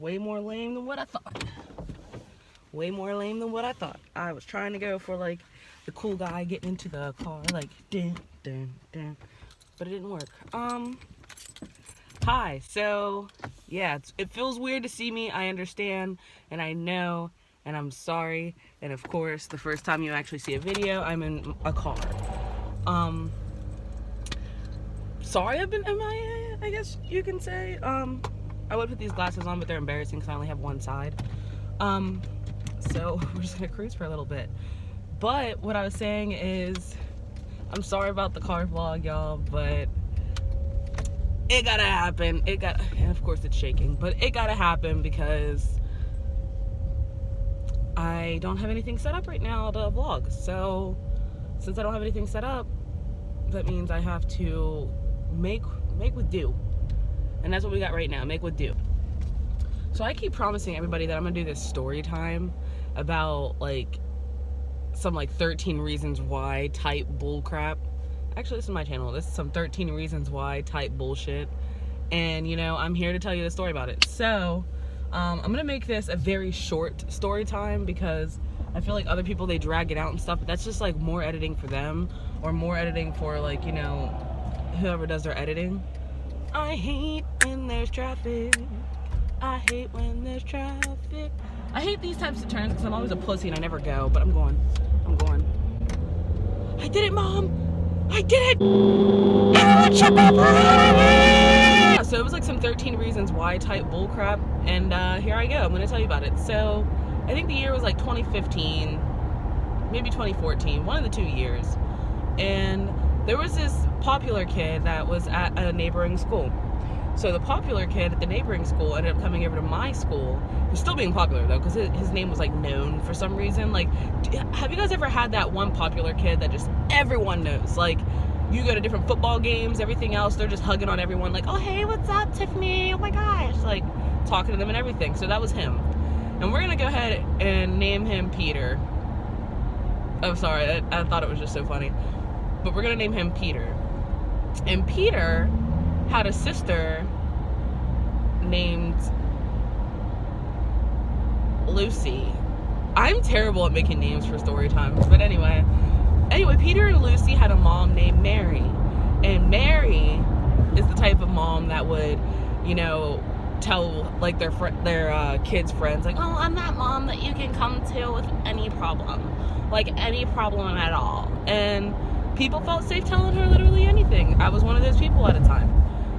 way more lame than what I thought. Way more lame than what I thought. I was trying to go for like the cool guy getting into the car, like dun dun dun, but it didn't work. Hi. So yeah, it feels weird to see me. I understand, and I know, and I'm sorry. And of course, the first time you actually see a video, I'm in a car. Sorry, I've been MIA, I guess you can say. I would put these glasses on, but they're embarrassing because I only have one side. So we're just gonna cruise for a little bit. But what I was saying is, I'm sorry about the car vlog, y'all, but it gotta happen. And of course it's shaking, but it gotta happen because I don't have anything set up right now to vlog. So since I don't have anything set up, that means I have to make with do. And that's what we got right now, make with do. So I keep promising everybody that I'm gonna do this story time about like some like 13 reasons why type bull crap. Actually, this is my channel. This is some 13 reasons why type bullshit. And you know, I'm here to tell you the story about it. So I'm gonna make this a very short story time because I feel like other people, they drag it out and stuff, but that's just like more editing for them, or more editing for like, you know, whoever does their editing. I hate when there's traffic. I hate when there's traffic. I hate these types of turns because I'm always a pussy and I never go, but I'm going. I did it, Mom! I did it! So it was like some 13 reasons why type bullcrap, and here I go. I'm gonna tell you about it. So I think the year was like 2015, maybe 2014, one of the 2 years. And there was this popular kid that was at a neighboring school. So the popular kid at the neighboring school ended up coming over to my school. He was still being popular though, because his name was like known for some reason. Like, have you guys ever had that one popular kid that just everyone knows? Like, you go to different football games, everything else, they're just hugging on everyone like, oh hey, what's up, Tiffany? Oh my gosh, like talking to them and everything. So that was him. And we're gonna go ahead and name him Peter. Oh, sorry, I thought it was just so funny. But we're gonna name him Peter. And Peter had a sister named Lucy. I'm terrible at making names for story times, but anyway, Peter and Lucy had a mom named Mary. And Mary is the type of mom that would, you know, tell like their kids' friends, like, oh, I'm that mom that you can come to with any problem, like any problem at all. And people felt safe telling her literally anything. I was one of those people at a time.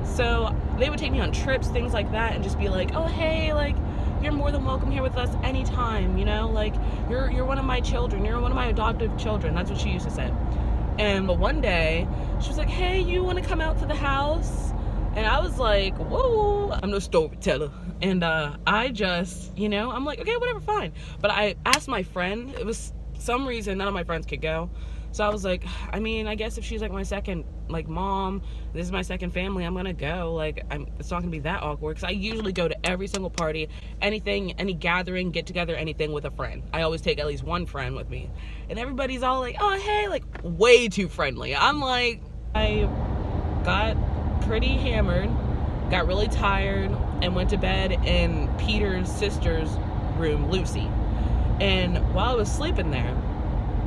So they would take me on trips, things like that, and just be like, oh hey, like, you're more than welcome here with us anytime, you know, like, you're one of my children, you're one of my adoptive children. That's what she used to say. But one day she was like, hey, you want to come out to the house? And I was like, whoa, I'm no storyteller. And I just, you know, I'm like, okay, whatever, fine. But I asked my friend, it was some reason none of my friends could go. So I was like, I mean, I guess if she's like my second, like, mom, this is my second family, I'm gonna go. Like, it's not gonna be that awkward, because I usually go to every single party, anything, any gathering, get together, anything with a friend. I always take at least one friend with me. And everybody's all like, oh hey, like, way too friendly. I'm like, I got pretty hammered, got really tired, and went to bed in Peter's sister's room, Lucy. And while I was sleeping there,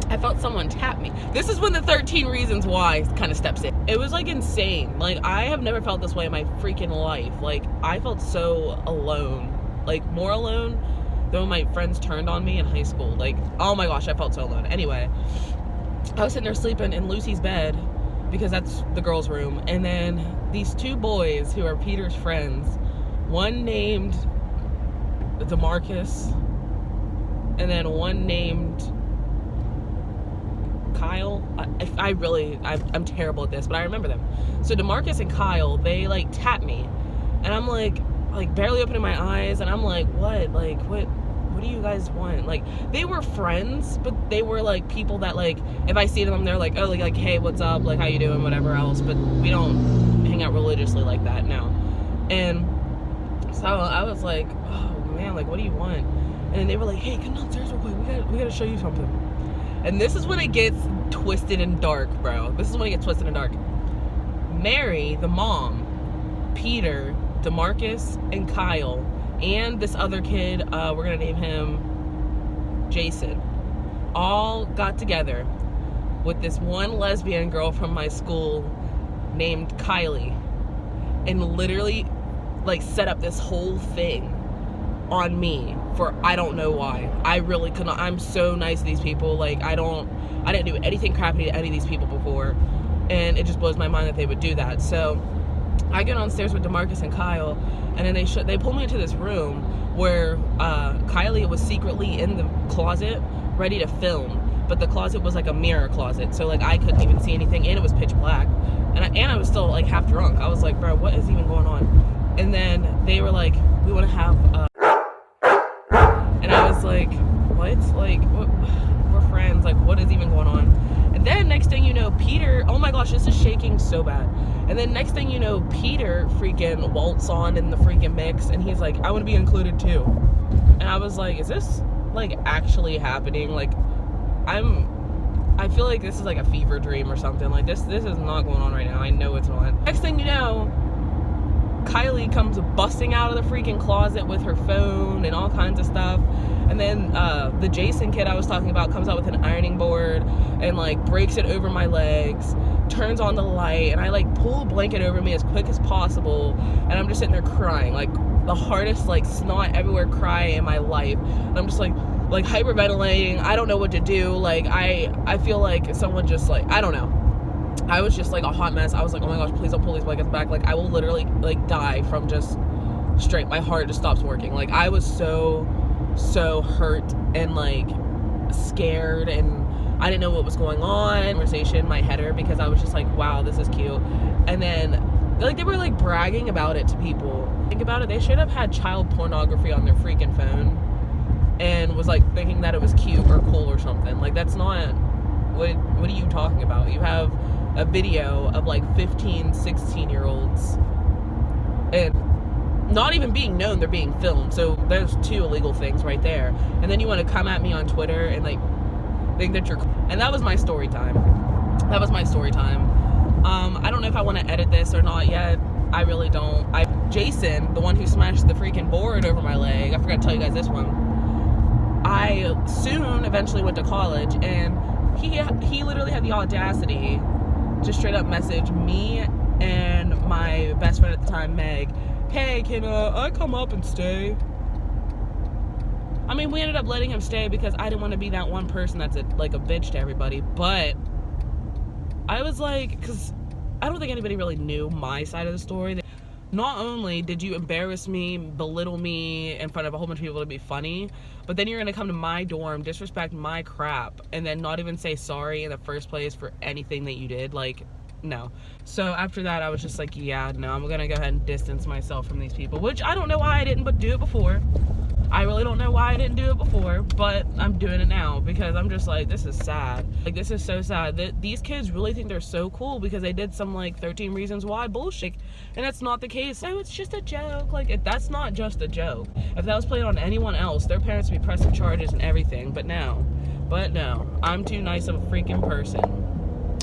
I felt someone tap me. This is when the 13 reasons why kind of steps in. It was like insane. Like, I have never felt this way in my freaking life. Like, I felt so alone. Like, more alone than when my friends turned on me in high school. Like, oh my gosh, I felt so alone. Anyway, I was sitting there sleeping in Lucy's bed, because that's the girls' room. And then these two boys who are Peter's friends, one named DeMarcus, and then one named Kyle. I'm terrible at this, but I remember them. So DeMarcus and Kyle, they like tapped me, and I'm like barely opening my eyes, and I'm like, what? Like, what do you guys want? Like, they were friends, but they were like people that, like, if I see them, they're like, oh, like hey, what's up? Like, how you doing? Whatever else. But we don't hang out religiously like that now. And so I was like, oh man, like, what do you want? And they were like, hey, come downstairs real quick. We gotta show you something. And this is when it gets twisted and dark, bro. This is when it gets twisted and dark. Mary, the mom, Peter, DeMarcus, and Kyle and this other kid, we're gonna name him Jason, all got together with this one lesbian girl from my school named Kylie, and literally like set up this whole thing on me for I don't know why. I really could not. I'm so nice to these people. Like I didn't do anything crappy to any of these people before, and it just blows my mind that they would do that. So I get on stairs with DeMarcus and Kyle, and then they pull me into this room where Kylie was secretly in the closet ready to film, but the closet was like a mirror closet, so like I couldn't even see anything, and it was pitch black, and I was still like half drunk. I was like, bro, what is even going on? And then they were like, we want to have and I was like, what? Like, what? We're friends, like what is even going on? And then next thing you know, Peter, oh my gosh, this is shaking so bad. And then next thing you know, Peter freaking waltz on in the freaking mix, and he's like, I want to be included too. And I was like, is this like actually happening? Like I feel like this is like a fever dream or something. Like this is not going on right now. I know it's not. Next thing you know, Kylie comes busting out of the freaking closet with her phone and all kinds of stuff. And then the Jason kid I was talking about comes out with an ironing board and like breaks it over my legs, turns on the light, and I like pull a blanket over me as quick as possible, and I'm just sitting there crying, like the hardest like snot everywhere cry in my life. And I'm just like hyperventilating. I don't know what to do. Like I feel like someone just like, I don't know. I was just like a hot mess. I was like, oh my gosh, please don't pull these blankets back. Like I will literally like die from just straight, my heart just stops working. Like I was so hurt and like scared, and I didn't know what was going on. Conversation, my header, because I was just like, wow, this is cute. And then like they were like bragging about it to people. Think about it, they should have had child pornography on their freaking phone and was like thinking that it was cute or cool or something. Like that's not, what are you talking about? You have a video of like 15, 16-year-olds and not even being known they're being filmed. So there's two illegal things right there. And then you want to come at me on Twitter and like think that you're, and that was my story time. That was my story time. I don't know if I want to edit this or not yet. I really don't. Jason, the one who smashed the freaking board over my leg, I forgot to tell you guys this one. I soon eventually went to college, and he literally had the audacity to straight up message me and my best friend at the time, Meg, hey, can I come up and stay? I mean, we ended up letting him stay because I didn't want to be that one person that's like a bitch to everybody, but I was like, because I don't think anybody really knew my side of the story. Not only did you embarrass me, belittle me in front of a whole bunch of people to be funny, but then you're going to come to my dorm, disrespect my crap, and then not even say sorry in the first place for anything that you did. Like, no. So after that, I was just like, yeah, no, I'm going to go ahead and distance myself from these people, which I don't know why I didn't do it before. I really don't know why I didn't do it before, but I'm doing it now because I'm just like, this is sad. Like, this is so sad that these kids really think they're so cool because they did some like 13 Reasons Why bullshit, and that's not the case. Oh, it's just a joke. Like, that's not just a joke. If that was played on anyone else, their parents would be pressing charges and everything, but no, I'm too nice of a freaking person.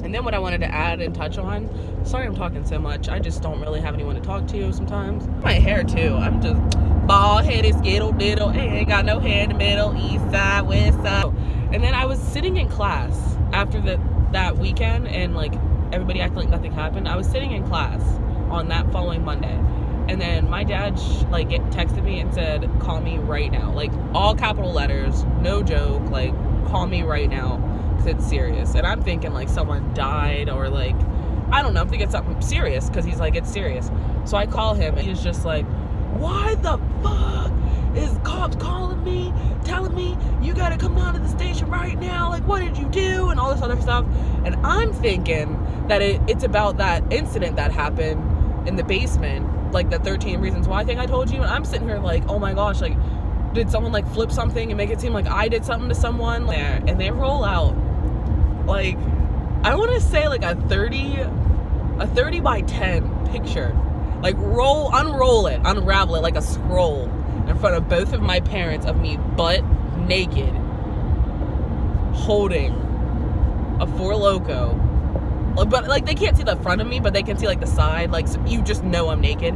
And then what I wanted to add and touch on, sorry I'm talking so much, I just don't really have anyone to talk to sometimes. My hair too, I'm just bald-headed, skittle-diddle, ain't got no hair in the middle, east side, west side. And then I was sitting in class after that weekend, and like everybody acted like nothing happened. I was sitting in class on that following Monday, and then my dad texted me and said, call me right now, like all capital letters, no joke, like call me right now. It's serious. And I'm thinking like someone died, or like, I don't know, I'm thinking something serious, because he's like, it's serious. So I call him, and he's just like, why the fuck is cops calling me, telling me you gotta come down to the station right now, like what did you do, and all this other stuff. And I'm thinking that it's about that incident that happened in the basement, like the 13 Reasons Why thing I told you. And I'm sitting here like, oh my gosh, like did someone like flip something and make it seem like I did something to someone there? And they roll out like, I want to say like a 30 by 10 picture, like unravel it like a scroll in front of both of my parents of me butt naked holding a Four Loko, but like they can't see the front of me, but they can see like the side, like so you just know I'm naked,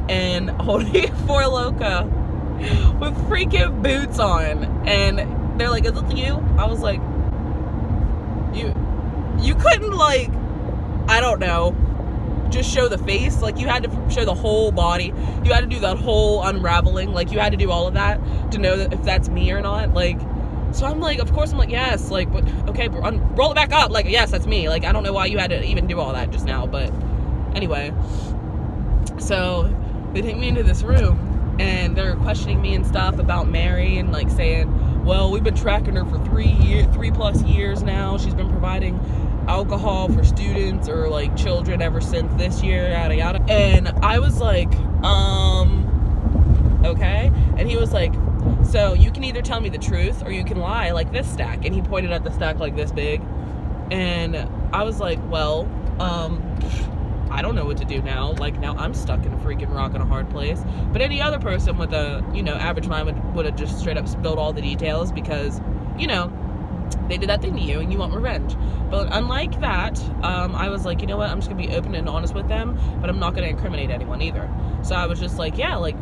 and holding a Four Loko with freaking boots on, and they're like, "Is it you?" I was like, "You couldn't, like, I don't know, just show the face. Like, you had to show the whole body. You had to do that whole unraveling. Like, you had to do all of that to know that if that's me or not." Like, so I'm like, of course I'm like, yes, like, but okay, roll it back up. Like, yes, that's me. Like, I don't know why you had to even do all that just now, but anyway. So they take me into this room, and they're questioning me and stuff about Mary, and like saying, well, we've been tracking her for 3+ years now. She's been providing alcohol for students or like children ever since this year, yada yada. And I was like, okay. And he was like, so you can either tell me the truth or you can lie, like this stack. And he pointed at the stack like this big. And I was like, well, I don't know what to do now. Like, now I'm stuck in a freaking rock and a hard place. But any other person with a, average mind would have just straight up spilled all the details because, they did that thing to you and you want revenge. But unlike that, I was like, you know what, I'm just gonna be open and honest with them, but I'm not gonna incriminate anyone either. So I was just like, yeah, like,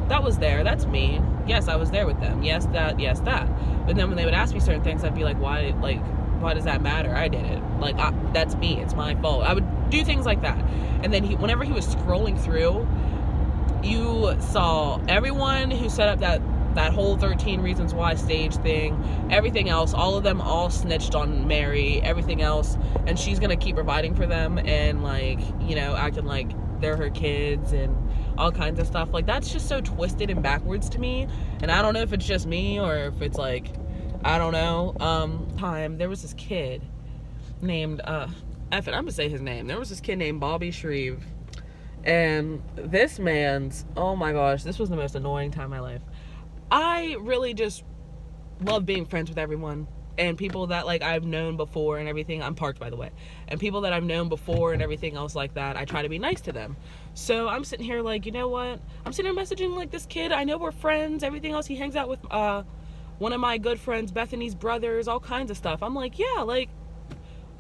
that was there, that's me. Yes, I was there with them. Yes, that, yes, that. But then when they would ask me certain things, I'd be like, why does that matter? I did it. Like, that's me, it's my fault. I would do things like that. And then whenever he was scrolling through, you saw everyone who set up that whole 13 Reasons Why stage thing, everything else, all of them all snitched on Mary, everything else, and she's gonna keep providing for them and, like, acting like they're her kids and all kinds of stuff. Like, that's just so twisted and backwards to me, and I don't know if it's just me or if it's like, I don't know. There was this kid named, I'm gonna say his name. There was this kid named Bobby Shreve, and this man's, oh my gosh, this was the most annoying time of my life. I really just love being friends with everyone, and people that, like, I've known before and everything. I'm parked, by the way. And people that I've known before and everything else like that, I try to be nice to them. So I'm sitting here like, you know what? I'm sitting here messaging, like, this kid. I know we're friends, everything else. He hangs out with one of my good friends, Bethany's brothers, all kinds of stuff. I'm like, yeah, like,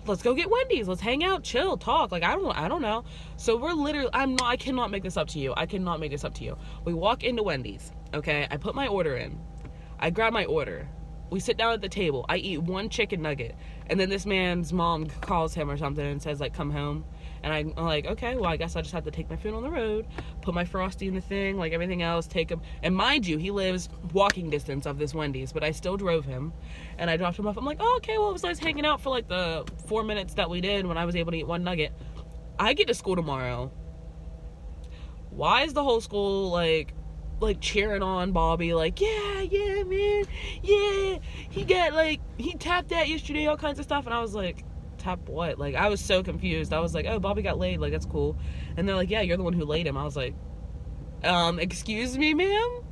let's go get Wendy's. Let's hang out, chill, talk. Like, I don't know. So we're literally, I cannot make this up to you. I cannot make this up to you. We walk into Wendy's, okay? I put my order in. I grab my order. We sit down at the table. I eat one chicken nugget. And then this man's mom calls him or something and says, like, come home. And I'm like, okay, well, I guess I just have to take my food on the road, put my Frosty in the thing, like everything else, take him. And mind you, he lives walking distance of this Wendy's, but I still drove him. And I dropped him off. I'm like, oh, okay, well, it was nice hanging out for, like, the 4 minutes that we did when I was able to eat one nugget. I get to school tomorrow. Why is the whole school, like cheering on Bobby, like, yeah, man, yeah, he tapped that yesterday, all kinds of stuff. And I was like, tap what? Like, I was so confused. I was like, oh, Bobby got laid, like, that's cool. And they're like, yeah, you're the one who laid him. I was like, excuse me, ma'am?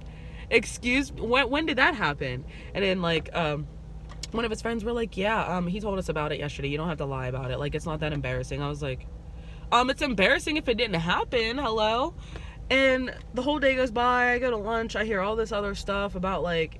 When did that happen? And then, like, one of his friends were like, yeah, he told us about it yesterday. You don't have to lie about it. Like, it's not that embarrassing. I was like, it's embarrassing if it didn't happen. Hello? And the whole day goes by. I go to lunch. I hear all this other stuff about, like,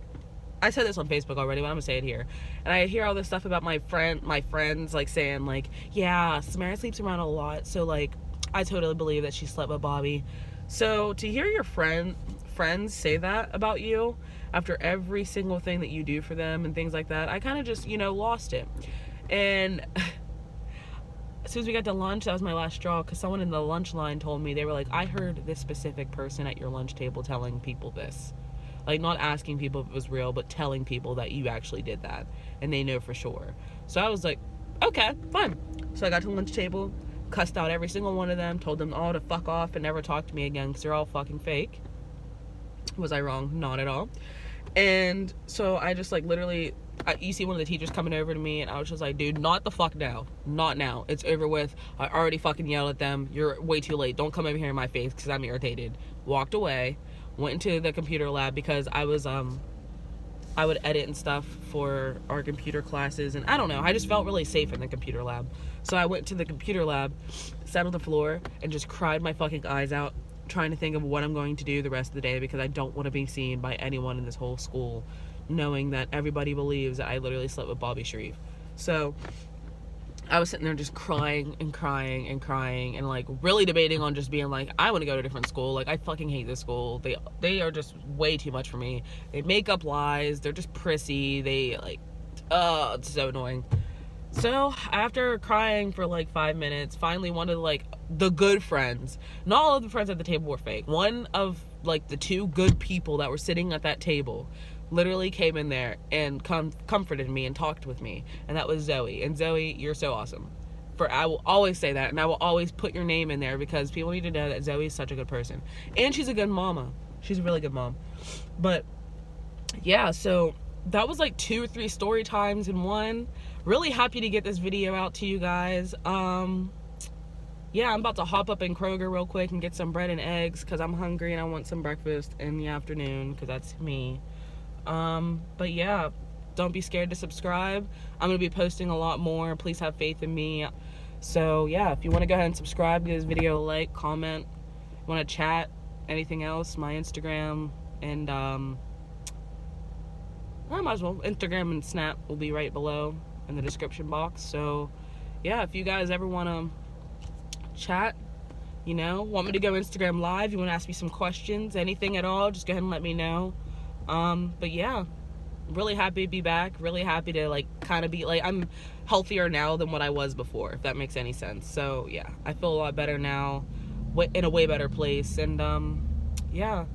I said this on Facebook already, but I'm gonna say it here. And I hear all this stuff about my friends, like, saying, like, yeah, Samara sleeps around a lot, so, like, I totally believe that she slept with Bobby. So to hear your friends say that about you after every single thing that you do for them and things like that, I kind of just, lost it. And as soon as we got to lunch, that was my last straw, because someone in the lunch line told me, they were like, I heard this specific person at your lunch table telling people this. Like, not asking people if it was real, but telling people that you actually did that, and they know for sure. So I was like, okay, fine. So I got to the lunch table, cussed out every single one of them, told them all to fuck off and never talk to me again, because they're all fucking fake. Was I wrong? Not at all. And so I just, like, literally, you see one of the teachers coming over to me, and I was just like, dude, not the fuck now. Not now. It's over with. I already fucking yelled at them. You're way too late. Don't come over here in my face, because I'm irritated. Walked away. Went into the computer lab, because I was, I would edit and stuff for our computer classes, and I don't know, I just felt really safe in the computer lab. So I went to the computer lab, sat on the floor, and just cried my fucking eyes out, trying to think of what I'm going to do the rest of the day, because I don't want to be seen by anyone in this whole school, knowing that everybody believes that I literally slept with Bobby Shreve. So I was sitting there just crying and crying and crying and like really debating on just being like, I want to go to a different school. Like, I fucking hate this school. They are just way too much for me. They make up lies. They're just prissy. They like, it's so annoying. So after crying for like 5 minutes, finally one of like the good friends, not all of the friends at the table were fake. One of like the two good people that were sitting at that table literally came in there and comforted me and talked with me, and that was Zoe. And Zoe, you're so awesome. I will always say that, and I will always put your name in there because people need to know that Zoe is such a good person, and she's a good mama. She's a really good mom. But yeah, so that was like 2 or 3 story times in one. Really happy to get this video out to you guys. Yeah, I'm about to hop up in Kroger real quick and get some bread and eggs because I'm hungry and I want some breakfast in the afternoon because that's me. But yeah, don't be scared to subscribe. I'm going to be posting a lot more. Please have faith in me. So yeah, if you want to go ahead and subscribe, give this video a like, comment, want to chat, anything else, my Instagram and I might as well, Instagram and Snap will be right below in the description box. So yeah, if you guys ever want to chat, you know, want me to go Instagram live, you want to ask me some questions, anything at all, just go ahead and let me know. But yeah, really happy to be back, really happy to like kind of be like, I'm healthier now than what I was before, if that makes any sense. So yeah, I feel a lot better now, in a way better place. And yeah,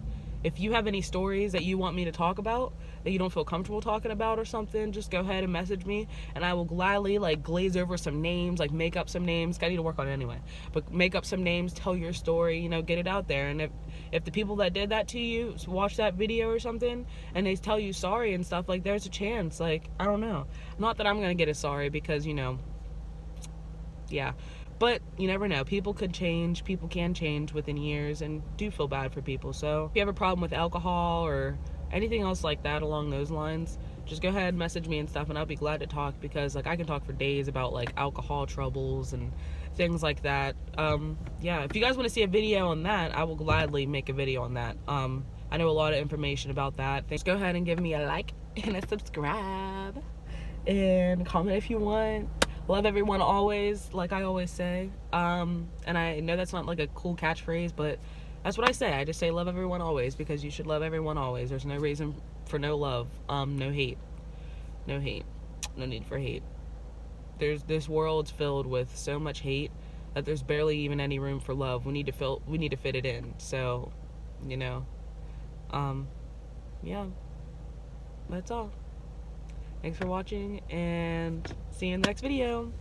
if you have any stories that you want me to talk about that you don't feel comfortable talking about or something, just go ahead and message me and I will gladly like glaze over some names, like make up some names. I need to work on it anyway, but make up some names, tell your story, you know, get it out there. And if the people that did that to you watch that video or something and they tell you sorry and stuff, like there's a chance, like, I don't know, not that I'm gonna get a sorry because, you know, yeah, but you never know. People could change. People can change within years, and do feel bad for people. So if you have a problem with alcohol or anything else like that along those lines, just go ahead and message me and stuff, and I'll be glad to talk because like I can talk for days about like alcohol troubles and things like that. Yeah, if you guys want to see a video on that, I will gladly make a video on that. I know a lot of information about that. Just go ahead and give me a like and a subscribe and comment if you want. Love everyone always, like I always say. And I know that's not like a cool catchphrase, but that's what I say. I just say love everyone always because you should love everyone always. There's no reason for no love. No hate. No hate. No need for hate. This world's filled with so much hate that there's barely even any room for love. We need to fit it in. So, you know. Yeah. That's all. Thanks for watching, and see you in the next video.